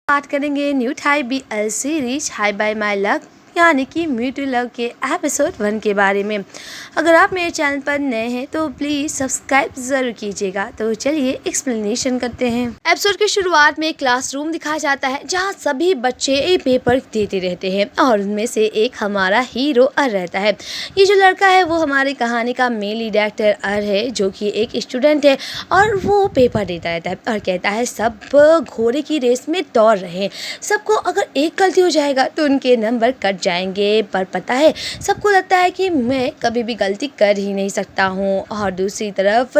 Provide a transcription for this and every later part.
बात करेंगे new type BL series hi bye my luck यानी कि मी टू लव के एपिसोड 1 के बारे में। अगर आप मेरे चैनल पर नए हैं तो प्लीज़ सब्सक्राइब ज़रूर कीजिएगा। तो चलिए एक्सप्लेनेशन करते हैं। एपिसोड की शुरुआत में क्लासरूम दिखाया जाता है जहां सभी बच्चे एक पेपर देते रहते हैं और उनमें से एक हमारा हीरो अर रहता है। ये जो लड़का है वो हमारी कहानी का मेन लीड एक्टर अर है, जो कि एक स्टूडेंट है और वो पेपर देता रहता है और कहता है सब घोड़े की रेस में दौड़ रहे हैं, सबको अगर एक गलती हो जाएगा तो उनके नंबर कट जाएंगे। पर पता है सबको लगता है कि मैं कभी भी गलती कर ही नहीं सकता हूँ। और दूसरी तरफ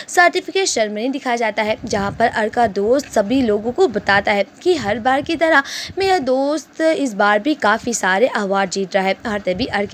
सर्टिफिकेट सेरेमनी दिखाया जाता है जहाँ पर अर का दोस्त सभी लोगों को बताता है कि हर बार की तरह मेरा दोस्त इस बार भी काफ़ी सारे अवार्ड जीत रहा है। और तभी अर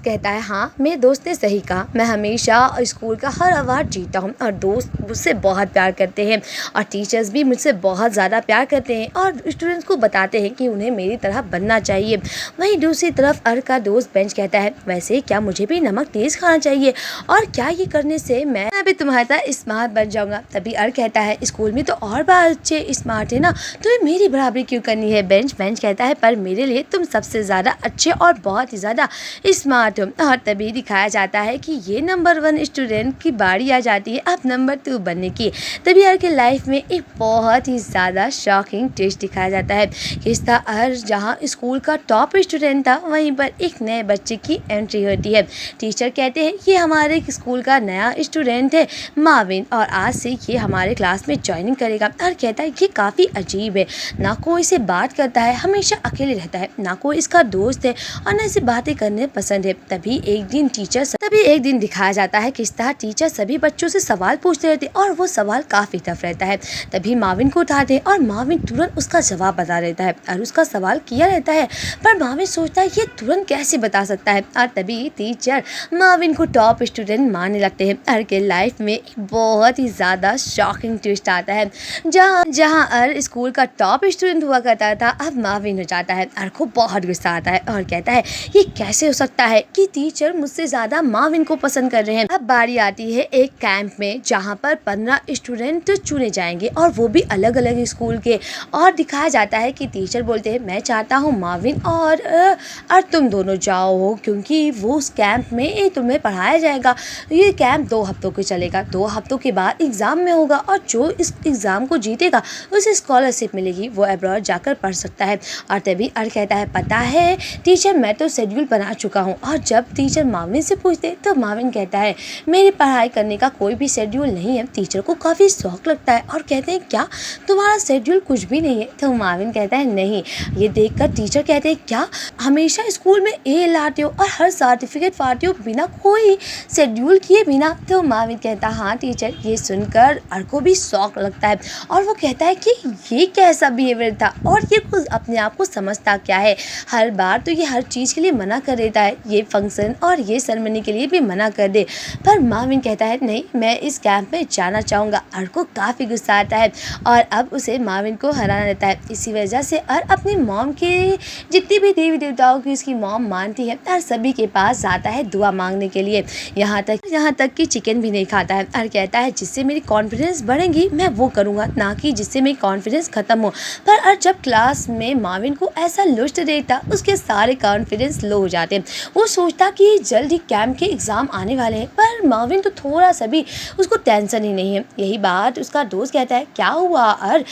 कहता है हाँ मेरे दोस्त ने सही कहा, मैं हमेशा स्कूल का हर अवार्ड जीता हूँ और दोस्त मुझसे बहुत प्यार करते हैं और टीचर्स भी मुझसे बहुत ज़्यादा प्यार करते हैं और स्टूडेंट्स को बताते हैं कि उन्हें मेरी तरह बनना चाहिए। वहीं दूसरी तरफ अर का दोस्त बेंच कहता है वैसे क्या मुझे भी नमक तेज खाना चाहिए और क्या ये करने से मैं भी तुम्हारी तरह स्मार्ट बन जाऊंगा। तभी अर कहता है स्कूल में तो और बच्चे स्मार्ट है ना, तुम्हें मेरी बराबरी क्यों करनी है। बेंच कहता है पर मेरे लिए तुम सबसे ज़्यादा अच्छे और बहुत ही ज़्यादा स्मार्ट हो। और तभी दिखाया जाता है कि ये नंबर 1 स्टूडेंट की बारी आ जाती है अब नंबर 2 बनने की। तभी अर के लाइफ में एक बहुत ही ज़्यादा शॉकिंग ट्विस्ट दिखाया जाता है। इस था अर जहाँ स्कूल का टॉप स्टूडेंट था, वहीं पर एक नए बच्चे की एंट्री होती है। टीचर कहते हैं ये हमारे स्कूल का नया स्टूडेंट है माविन और आज से ये हमारे क्लास में ज्वाइनिंग करेगा। और कहता है ये काफ़ी अजीब है, ना कोई इसे बात करता है, हमेशा अकेले रहता है, ना कोई इसका दोस्त है और ना इसे बातें करने पसंद है। तभी एक दिन दिखाया जाता है कि इस तरह टीचर सभी बच्चों से सवाल पूछते रहते और वो सवाल काफ़ी टफ रहता है। तभी माविन को उठाते और माविन तुरंत उसका जवाब बता देता है और उसका सवाल किया रहता है पर माविन सोचता है ये तुरंत कैसे बता सकता है। और तभी टीचर माविन को टॉप स्टूडेंट मानने लगते हैं। अर के लाइफ में एक बहुत ही ज़्यादा शॉकिंग ट्विस्ट आता है जहाँ अर स्कूल का टॉप स्टूडेंट हुआ करता था अब माविन हो जाता है। अर को बहुत गुस्सा आता है और कहता है ये कैसे हो सकता है कि टीचर मुझसे ज़्यादा माविन को पसंद कर रहे हैं। अब बारी आती है एक कैंप में जहाँ पर 15 स्टूडेंट चुने जाएंगे और वो भी अलग अलग स्कूल के। और दिखाया जाता है कि टीचर बोलते हैं मैं चाहता हूँ माविन और तुम दोनों जाओ क्योंकि वो उस कैंप में तुम्हें पढ़ाया जाएगा। ये कैंप 2 हफ्तों के चलेगा, 2 हफ्तों के बाद एग्ज़ाम में होगा और जो इस एग्ज़ाम को जीतेगा उसे स्कॉलरशिप मिलेगी, वो अब्रॉड जाकर पढ़ सकता है। और तभी अर कहता है पता है टीचर मैं तो शेड्यूल बना चुका हूँ। और जब टीचर माविन से पूछते तो माविन कहता है मेरी पढ़ाई करने का कोई भी शेड्यूल नहीं है। टीचर को काफ़ी शौक लगता है और कहते हैं क्या तुम्हारा शेड्यूल कुछ भी नहीं है। तो माविन कहता है नहीं। ये देखकर टीचर कहते हैं क्या हमेशा स्कूल में ए लाते हो और हर सर्टिफिकेट पाते हो बिना कोई शेड्यूल किए बिना। तो माविन कहता हाँ टीचर। ये सुनकर अर को भी शौक लगता है और वो कहता है कि ये कैसा बिहेवियर था और ये खुद अपने आप को समझता क्या है। हर बार तो ये हर चीज़ के लिए मना कर देता है, ये फंक्शन और ये सेरेमनी के लिए भी मना कर दे। पर माविन कहता है नहीं मैं इस कैंप में जाना चाहूँगा। अर को काफ़ी गुस्सा आता है और अब उसे माविन को हराना रहता है। इसी वजह से अर अपनी मॉम के जितनी भी देवी देवताओं की उसकी मॉम मानती है और सभी के पास जाता है दुआ मांगने के लिए, यहाँ तक कि चिकन भी नहीं खाता है। और कहता है जिससे मेरी कॉन्फिडेंस बढ़ेगी मैं वो करूँगा, ना कि जिससे मेरी कॉन्फिडेंस ख़त्म हो। पर अर जब क्लास में माविन को ऐसा लुष्ट देता उसके सारे कॉन्फिडेंस लो हो जाते। वो सोचता कि जल्द ही कैंप के एग्ज़ाम आने वाले हैं पर माविन तो थोड़ा सा भी उसको टेंशन ही नहीं है। यही बात उसका दोस्त कहता है क्या हुआ अर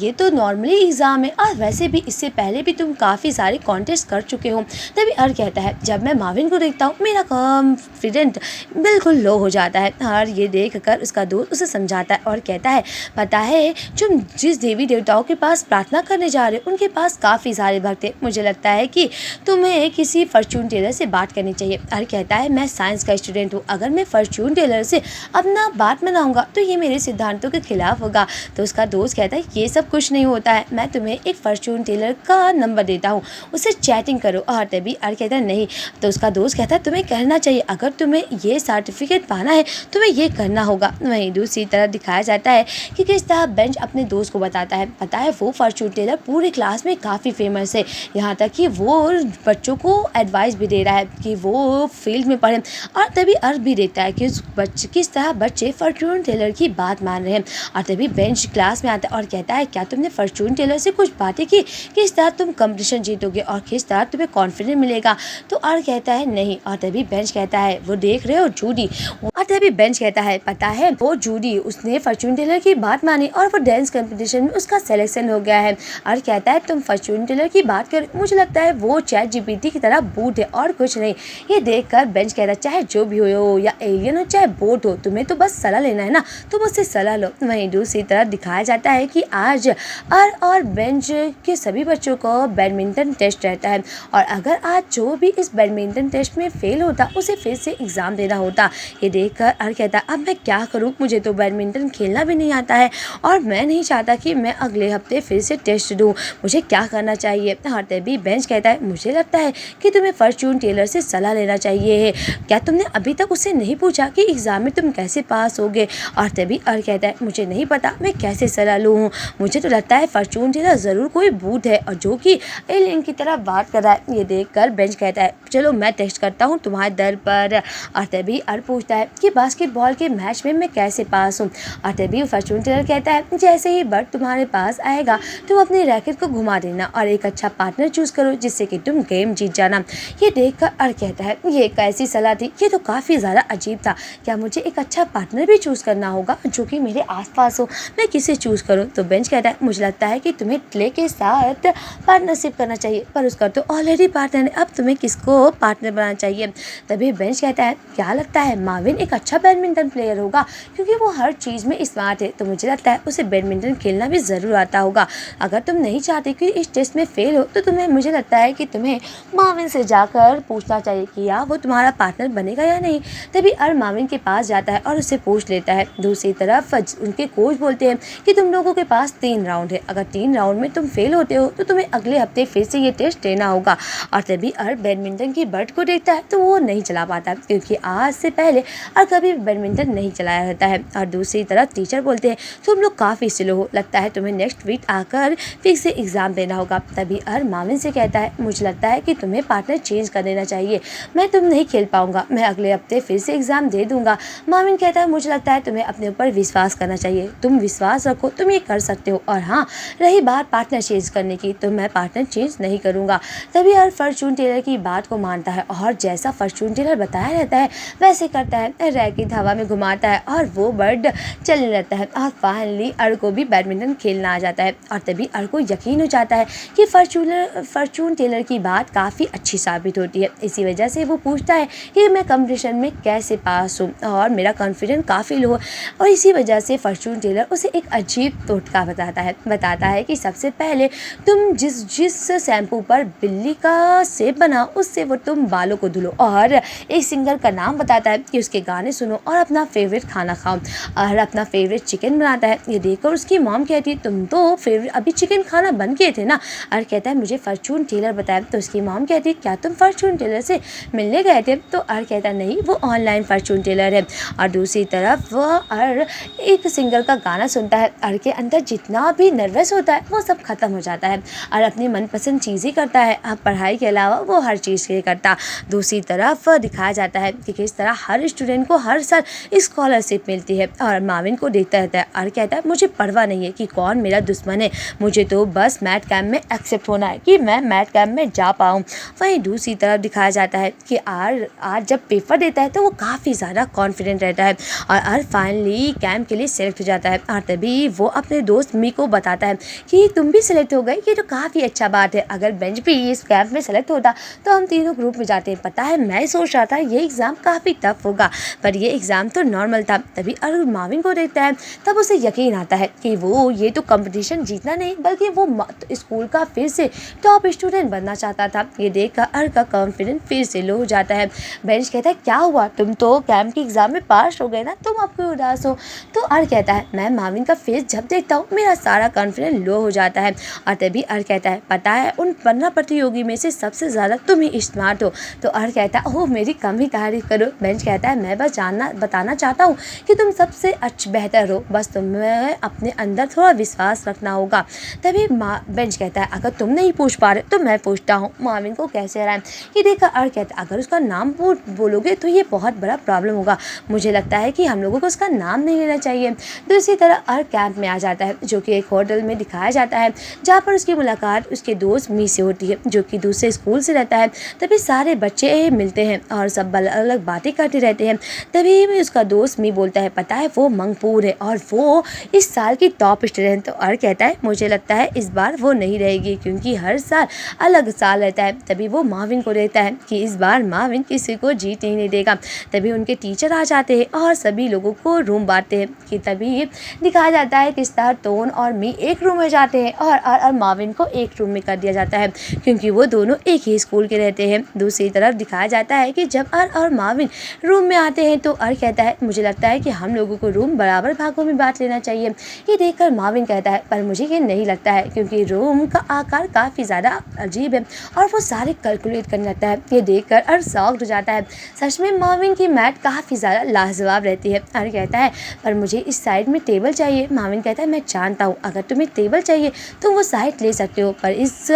ये तो नॉर्मली एग्ज़ाम है और वैसे भी इससे पहले भी तुम काफ़ी सारे कॉन्टेस्ट कर चुके हो। तभी अर कहता है जब मैं माविन को देखता हूँ मेरा कॉन्फिडेंट बिल्कुल लो हो जाता है। और ये देखकर उसका दोस्त उसे समझाता है और कहता है पता है तुम जिस देवी देवताओं के पास प्रार्थना करने जा रहे हो उनके पास काफ़ी सारे भक्त हैं, मुझे लगता है कि तुम्हें किसी फॉर्चून टेलर से बात करनी चाहिए। अर कहता है मैं साइंस का स्टूडेंट हूँ, अगर मैं फॉर्चून टेलर से अपना बात मनाऊंगा तो ये मेरे सिद्धांतों के खिलाफ होगा। तो उसका दोस्त कहता है ये सब कुछ नहीं होता है, मैं तुम्हें एक फॉर्चून टेलर का नंबर देता हूँ, उसे चैटिंग करो। और तभी अर्क कहता है नहीं। तो उसका दोस्त कहता है तुम्हें करना चाहिए, अगर तुम्हें ये सर्टिफिकेट पाना है तुम्हें ये करना होगा। वहीं दूसरी तरफ दिखाया जाता है कि किस तरह बेंच अपने दोस्त को बताता है वो फॉर्चून टेलर पूरे क्लास में काफ़ी फेमस है, यहाँ तक कि वो बच्चों को एडवाइस भी दे रहा है कि वो फील्ड में पढ़ें। और तभी अर्क भी देखता है कि किस तरह बच्चे फॉर्चून टेलर की बात मान रहे हैं। और तभी बेंच क्लास में आता है और कहता है क्या तुमने फॉर्चून टेलर से कुछ बातें की, किस तरह तुम कंपटीशन जीतोगे और किस तरह तुम्हें कॉन्फिडेंस मिलेगा। तो अर्क कहता है नहीं। और तभी बेंच कहता है वो देख रहे हो जूडी। और तभी बेंच कहता है पता है वो जूडी, उसने फॉर्चून टेलर की बात मानी और वो डांस कंपटीशन में उसका सिलेक्शन हो गया है। और कहता है तुम फॉर्चून टेलर की बात कर, मुझे लगता है वो चैट जीपीटी की तरह बूट है और कुछ नहीं। ये देखकर बेंच कहता है चाहे जो भी हो या एलियन हो चाहे बोट हो, तुम्हें तो बस सलाह लेना है ना, तो मुझसे सलाह लो। वहीं दूसरी तरफ दिखाया जाता है कि आज अर्क और बेंच के सभी बच्चों को बैडमिंटन टेस्ट रहता है और अगर आज जो भी इस बैडमिंटन टेस्ट में फेल होता उसे फिर से एग्ज़ाम देना होता। ये देखकर अर्क कहता है अब मैं क्या करूँ, मुझे तो बैडमिंटन खेलना भी नहीं आता है और मैं नहीं चाहता कि मैं अगले हफ्ते फिर से टेस्ट दूँ, मुझे क्या करना चाहिए। और तभी बेंच कहता है मुझे लगता है कि तुम्हें फॉर्चून टेलर से सलाह लेना चाहिए। क्या तुमने अभी तक उससे नहीं पूछा कि एग्ज़ाम में तुम कैसे पास होगे। और तभी अर्क कहता है मुझे नहीं पता मैं कैसे सलाह लूँ, मुझे तो लगता है फॉर्चून टेलर ज़रूर कोई भूत है और जो कि एलियन की तरह बात कर रहा है। ये देखकर बेंच कहता है चलो मैं टेस्ट करता हूँ तुम्हारे दर पर। और तभी अर्क पूछता है कि बास्केटबॉल के मैच में मैं कैसे पास हूँ। और तभी फॉर्चून टेलर कहता है जैसे ही बर्ड तुम्हारे पास आएगा तुम अपनी रैकेट को घुमा देना और एक अच्छा पार्टनर चूज करो जिससे कि तुम गेम जीत जाना। ये देखकर अर्क कहता है ये कैसी सलाह थी, ये तो काफ़ी ज़्यादा अजीब था, क्या मुझे एक अच्छा पार्टनर भी चूज़ करना होगा जो कि मेरे आसपास हो, मैं किसे चूज़ करूँ। तो बेंच कहता है मुझे लगता है कि तुम्हें क्ले के साथ पार्टनरशिप करना चाहिए, पर उसका तो ऑलरेडी पार्टनर है, अब तुम्हें किसको पार्टनर बनाना चाहिए। तभी बेंच कहता है क्या लगता है मार्विन एक अच्छा बैडमिंटन प्लेयर होगा क्योंकि वो हर चीज़ में स्मार्ट है, तो मुझे लगता है उसे बैडमिंटन खेलना भी ज़रूर आता होगा। अगर तुम नहीं चाहते कि इस टेस्ट में फेल हो तो तुम्हें मुझे लगता है कि तुम्हें मार्विन से जाकर पूछना चाहिए कि या वो तुम्हारा पार्टनर बनेगा या नहीं। तभी अर्क मार्विन के पास जाता है और उससे पूछ लेता है। दूसरी तरफ उनके कोच बोलते हैं कि तुम लोगों के पास 3 राउंड है, अगर 3 राउंड में तुम फेल होते हो तो तुम्हें अगले हफ्ते फिर से ये टेस्ट देना होगा। और तभी अर्क बैडमिंटन की बर्ड को देखता है तो वो नहीं चला पाता क्योंकि आज से पहले अर्क कभी बैडमिंटन नहीं चलाया रहता है। और दूसरी तरफ टीचर बोलते हैं तुम लोग काफ़ी स्लो हो, लगता है तुम्हें नेक्स्ट वीक आकर फिर से एग्ज़ाम देना होगा। तभी अर्क मार्विन से कहता है मुझे लगता है कि तुम्हें पार्टनर चेंज कर देना चाहिए, मैं तुम नहीं खेल पाऊंगा, मैं अगले हफ्ते फिर से एग्ज़ाम दे दूंगा। मार्विन कहता है मुझे लगता है तुम्हें अपने ऊपर विश्वास करना चाहिए, तुम विश्वास रखो, तुम ये कर सकते हो। और हाँ रही बात पार्टनर चेंज करने की तो मैं पार्टनर चेंज नहीं करूँगा। तभी अर्क फॉर्चून टेलर की बात को मानता है और जैसा फॉर्चून टेलर बताया रहता है वैसे करता है, रैकेट हवा में घुमाता है और वो बर्ड चलने लगता है और फाइनली अर्क को भी बैडमिंटन खेलना आ जाता है। और तभी अर्क को यकीन हो जाता है कि फॉर्चून टेलर की बात काफ़ी अच्छी साबित होती है। इसी वजह से वो पूछता है कि मैं कंपटीशन में कैसे पास हूँ और मेरा कॉन्फिडेंस काफ़ी लो है। और इसी वजह से फॉर्चून टेलर उसे एक अजीब टोटका बताता है कि सबसे पहले तुम जिस शैम्पू पर बिल्ली का शेप बना उससे वो तुम बालों को धुलो और एक सिंगर का नाम बताता है कि उसके गाने सुनो और अपना फेवरेट खाना खाओ। और अपना फेवरेट चिकन बनाता है। ये देखकर उसकी मॉम कहती है तुम तो फेवरेट अभी चिकन खाना बन गए थे ना। और कहता है मुझे फॉर्चून टेलर बताया। तो उसकी मॉम कहती है क्या तुम फॉर्चून टेलर से मिलने गए थे। तो अर्क कहता नहीं वो ऑनलाइन फॉर्चून टेलर है। और दूसरी तरफ वह अर्क एक सिंगर का गाना सुनता है। अर्क के अंदर जितना भी नर्वस होता है वो सब खत्म हो जाता है और अपनी मनपसंद चीज़ें करता है। अब पढ़ाई के अलावा वो हर चीज़ के करता। दूसरी तरफ दिखाया जाता है कि किस तरह हर स्टूडेंट को हर साल स्कॉलरशिप मिलती है और मार्विन को देखता रहता है। अर्क कहता है मुझे परवाह नहीं है कि कौन मेरा दुश्मन है, मुझे तो बस मैथ कैंप में एक्सेप्ट होना है कि मैं मैथ कैंप में जा पाऊँ। वहीं दूसरी तरफ दिखाया जाता है कि आज जब पेपर देता है तो वो काफ़ी ज़्यादा कॉन्फिडेंट रहता है और अर्क फाइनली कैंप के लिए सेलेक्ट हो जाता है। और तभी वो अपने दोस्त मी को बताता है कि तुम भी सेलेक्ट हो गए, ये तो काफ़ी अच्छा बात है, अगर बेंच भी इस कैंप में सेलेक्ट होता तो हम तीनों ग्रुप में जाते हैं। पता है मैं सोच रहा था ये एग्ज़ाम काफ़ी टफ होगा पर ये एग्ज़ाम तो नॉर्मल था। तभी अर्क मार्विन को देखता है तब उसे यकीन आता है कि वो ये तो कंपटीशन जीतना नहीं बल्कि वो स्कूल का फिर से टॉप स्टूडेंट बनना चाहता था। ये देखकर अर्क का कॉन्फिडेंस फिर से लो हो जाता है। बेंच कहता है क्या हुआ, तुम तो कैंप के एग्ज़ाम में पास हो गए ना, तुम अब क्यों उदास हो। तो अर्क कहता है मैं मार्विन का फेस जब देखता हूँ मेरा सारा कॉन्फिडेंस लो हो जाता है। और तभी अर्क कहता है पता है उन 15 प्रतियोगी में से सबसे ज़्यादा तुम ही स्मार्ट हो। तो अर्क कहता है ओह मेरी कम ही तारीफ करो। बेंच कहता है मैं बस बताना चाहता हूँ कि तुम सबसे बेहतर हो, बस तुम्हें अपने अंदर थोड़ा विश्वास रखना होगा। तभी बेंच कहता है अगर तुम नहीं पूछ पा रहे तो मैं पूछता हूँ, मार्विन को कैसे हराएं। ये देखकर अर्क कहता है अगर उसका नाम बोलोगे तो ये बहुत बड़ा प्रॉब्लम होगा, मुझे लगता है कि हम लोगों को उसका नाम नहीं लेना चाहिए। दूसरी तरफ अर्क कैंप में आ जाता है जो कि एक होटल में दिखाया जाता है, जहाँ पर उसकी मुलाकात उसके दोस्त मी से होती है जो कि दूसरे स्कूल से रहता है। तभी सारे बच्चे मिलते हैं और सब अलग अलग बातें करते रहते हैं। तभी भी उसका दोस्त मी बोलता है पता है वो मंगपूर है और वो इस साल की टॉप स्टूडेंट। तो अर्क कहता है मुझे लगता है इस बार वो नहीं रहेगी क्योंकि हर साल अलग साल रहता है। तभी वो मार्विन को देखता है कि इस बार मार्विन किसी को जीत नहीं देगा। तभी उनके टीचर आ जाते हैं और सभी लोगों को रूम बांटते हैं कि तभी दिखाया जाता है कि स्टार, टोन और मी एक रूम में जाते हैं और मार्विन को एक रूम में कर दिया जाता है क्योंकि वो दोनों एक ही स्कूल के रहते हैं। दूसरी तरफ दिखाया जाता है कि जब अर्क और मार्विन रूम में आते हैं तो अर्क कहता है मुझे लगता है कि हम लोगों को रूम बराबर भागों में बांट लेना चाहिए। ये देखकर मार्विन कहता है पर मुझे ये नहीं लगता है क्योंकि रूम का आकार काफ़ी ज़्यादा अजीब है और वो सारे कैलकुलेट करने लगता है। ये देखकर अर्क शॉक्ड हो जाता है। सच में मार्विन की मैथ काफ़ी ज़्यादा लाजवाब रहती है। अर्क कहता है पर मुझे इस साइड में टेबल चाहिए। मार्विन कहता है मैं जानता हूँ अगर तुम्हें टेबल चाहिए तो वो साइड ले सकते हो पर इस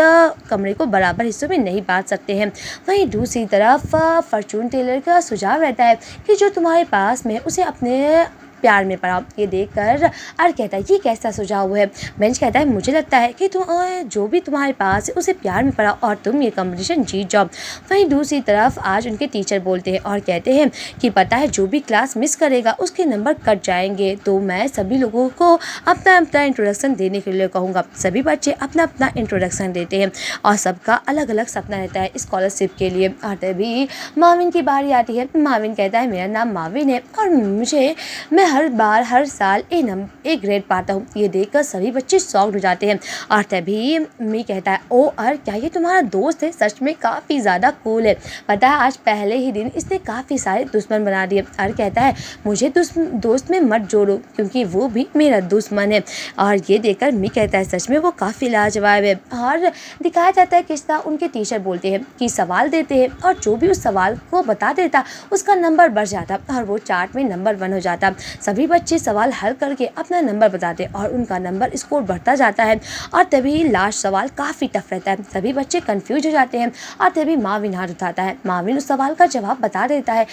कमरे को बराबर हिस्सों में नहीं बांट सकते हैं। वहीं दूसरी तरफ फॉर्चून टेलर का सुझाव रहता है कि जो तुम्हारे पास में उसे अपने प्यार में पड़ा। ये देखकर अर्क कहता है ये कैसा सुझाव है। बेंच कहता है मुझे लगता है कि तुम जो भी तुम्हारे पास है उसे प्यार में पड़ा और तुम ये कंपटीशन जीत जाओ। वहीं दूसरी तरफ आज उनके टीचर बोलते हैं और कहते हैं कि पता है जो भी क्लास मिस करेगा उसके नंबर कट जाएंगे। तो मैं सभी लोगों को अपना अपना इंट्रोडक्शन देने के लिए कहूँगा। सभी बच्चे अपना अपना इंट्रोडक्शन देते हैं और सबका अलग अलग सपना रहता है स्कॉलरशिप के लिए। और तभी मार्विन की बारी आती है। मार्विन कहता है मेरा नाम मार्विन है और मैं हर साल ए ग्रेड पाता हूँ। ये देखकर सभी बच्चे शॉक्ड हो जाते हैं और तभी मी कहता है ओ अर्क क्या ये तुम्हारा दोस्त है, सच में काफ़ी ज़्यादा कूल है। पता है आज पहले ही दिन इसने काफ़ी सारे दुश्मन बना दिए। अर्क कहता है मुझे दोस्त में मत जोड़ो क्योंकि वो भी मेरा दुश्मन है। और ये देखकर मी कहता है सच में वो काफ़ी लाजवाब है। और दिखाया जाता है किस तरह उनके टीचर बोलते हैं कि सवाल देते हैं और जो भी उस सवाल को बता देता उसका नंबर बढ़ जाता और वो चार्ट में नंबर 1 हो जाता। सभी बच्चे सवाल हल करके अपना नंबर बताते और उनका नंबर स्कोर बढ़ता जाता है। और तभी लास्ट सवाल काफ़ी टफ रहता है। सभी बच्चे कंफ्यूज हो जाते हैं और तभी मार्विन हाथ उठाता है। मार्विन उस सवाल का जवाब बता देता है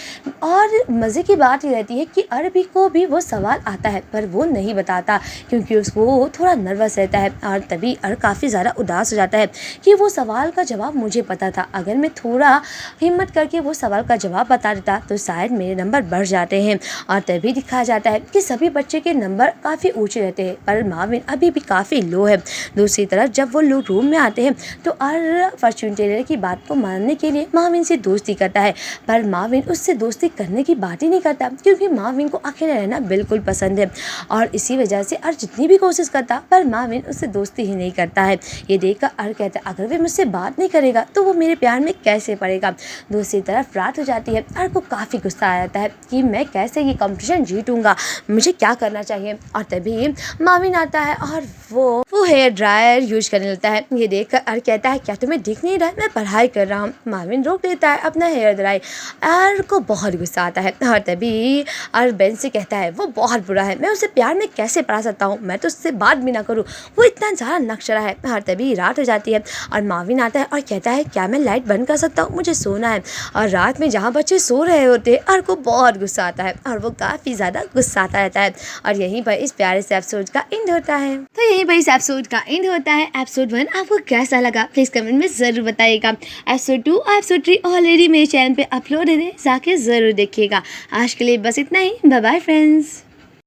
और मज़े की बात ये रहती है कि अर्क को भी वो सवाल आता है पर वो नहीं बताता क्योंकि उसको थोड़ा नर्वस रहता है। और तभी अर्क काफ़ी ज़्यादा उदास हो जाता है कि वो सवाल का जवाब मुझे पता था, अगर मैं थोड़ा हिम्मत करके वो सवाल का जवाब बता देता तो शायद मेरे नंबर बढ़ जाते हैं। और तभी दिखाया जाता है कि सभी बच्चे के नंबर काफ़ी ऊंचे रहते हैं पर मार्विन अभी भी काफ़ी लो है। दूसरी तरफ जब वो लोग रूम में आते हैं तो अर्क फॉर्चून टेलर की बात को मानने के लिए मार्विन से दोस्ती करता है पर मार्विन उससे दोस्ती करने की बात ही नहीं करता क्योंकि मार्विन को अकेले रहना बिल्कुल पसंद है। और इसी वजह से अर्क जितनी भी कोशिश करता पर मार्विन उससे दोस्ती ही नहीं करता है। ये देखकर अर्क कहता है अगर वे मुझसे बात नहीं करेगा तो वो मेरे प्यार में कैसे पड़ेगा। दूसरी तरफ रात हो जाती है। अर्क को काफ़ी गुस्सा आ जाता है कि मैं कैसे ये कंपटीशन जीतूंगा, मुझे क्या करना चाहिए। और तभी मार्विन आता है और वो हेयर ड्रायर यूज करने लगता है। ये देखकर अर्क कहता है क्या तुम्हें दिख नहीं रहा है मैं पढ़ाई कर रहा हूँ। मार्विन रोक देता है अपना हेयर ड्राई। अर्क को बहुत गुस्सा आता है और तभी अर्क बेंच से कहता है वो बहुत बुरा है, मैं उसे प्यार में कैसे पढ़ा सकता हूँ, मैं तो उससे बात भी ना करूँ, वो इतना ज़्यादा नक्शरा है। और तभी रात हो जाती है और मार्विन आता है और कहता है क्या मैं लाइट बंद कर सकता हूँ, मुझे सोना है। और रात में जहाँ बच्चे सो रहे होते हैं अर्क को बहुत गुस्सा आता है और वो काफ़ी ज़्यादा गुस्साता रहता है। और यहीं पर इस प्यारे से एपिसोड का एंड होता है। तो यहीं पर इस एपिसोड का एंड होता है। एपिसोड 1 आपको कैसा लगा प्लीज़ कमेंट में ज़रूर बताइएगा। एपिसोड 2 और एपिसोड 3 ऑलरेडी मेरे चैनल पे अपलोड है, जाके ज़रूर देखिएगा। आज के लिए बस इतना ही। Bye bye friends.